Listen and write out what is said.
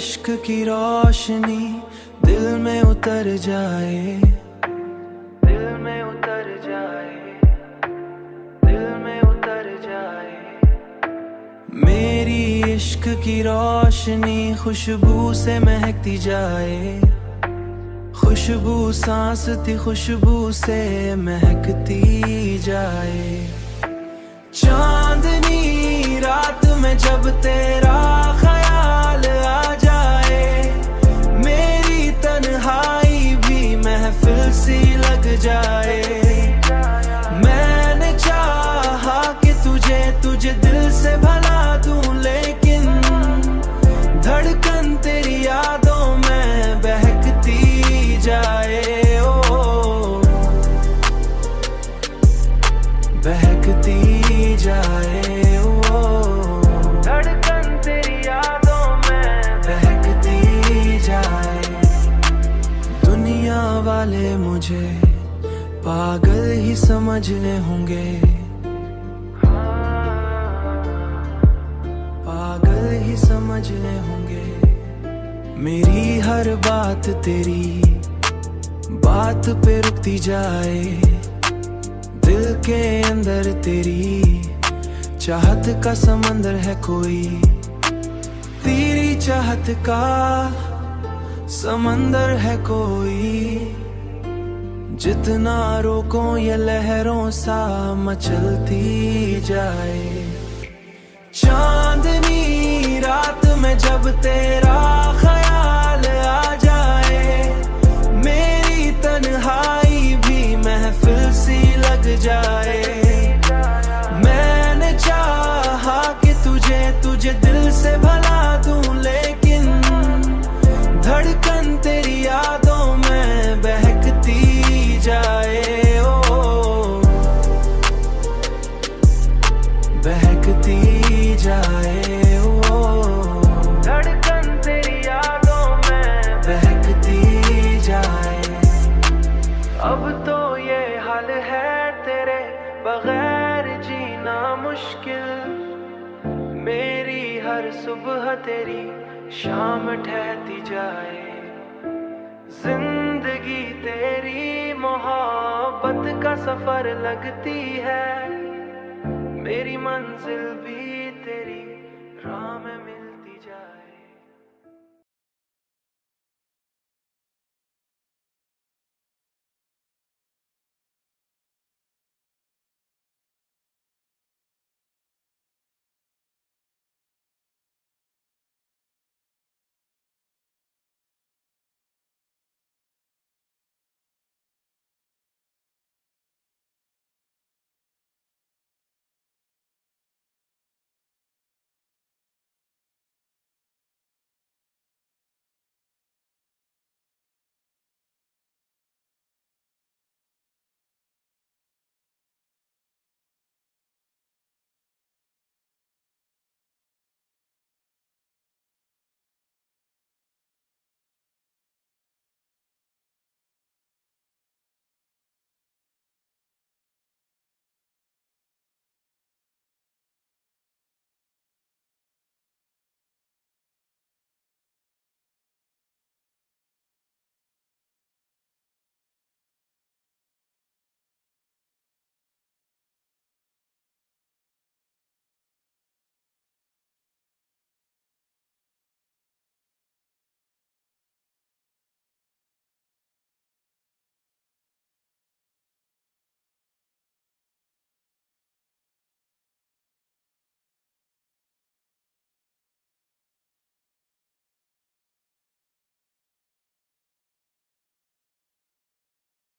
इश्क की रोशनी दिल में उतर जाए, दिल में उतर जाए, दिल में उतर जाए। मेरी इश्क की रोशनी खुशबू से महकती जाए, खुशबू सांस थी खुशबू से महकती जाए। चांदनी रात में जब तेरा ख्याल आ जाए, मेरी तन्हाई भी महफिल सी लग जाए। मैंने चाहा कि तुझे दिल से भला दूं, लेकिन धड़कन तेरी यादों में बहकती जाए, ओ बहकती जाए, ओ धड़कन तेरी यादों में बहकती जाए। दुनिया वाले मुझे पागल ही समझने होंगे, पागल ही समझने होंगे। मेरी हर बात तेरी बात पे रुकती जाए, दिल के अंदर तेरी चाहत का समंदर है कोई, तेरी चाहत का समंदर है कोई। जितना रोको ये लहरों सा मचलती जाए। चांदनी रात में जब तेरा ख्याल आ जाए, मेरी तन्हाई भी महफिल सी लग जाए। मैंने चाहा कि तुझे दिल से भला दूं, लेकिन धड़कन तेरी यादों में बहकती जाए, ओ बहकती जाए, ओ धड़कन तेरी यादों में बहकती जाए। अब तो ये हाल है तेरे बगैर जीना मुश्किल, मेरी हर सुबह तेरी शाम ठहरती जाए। जिंदगी तेरी मोहब्बत का सफर लगती है, मेरी मंजिल भी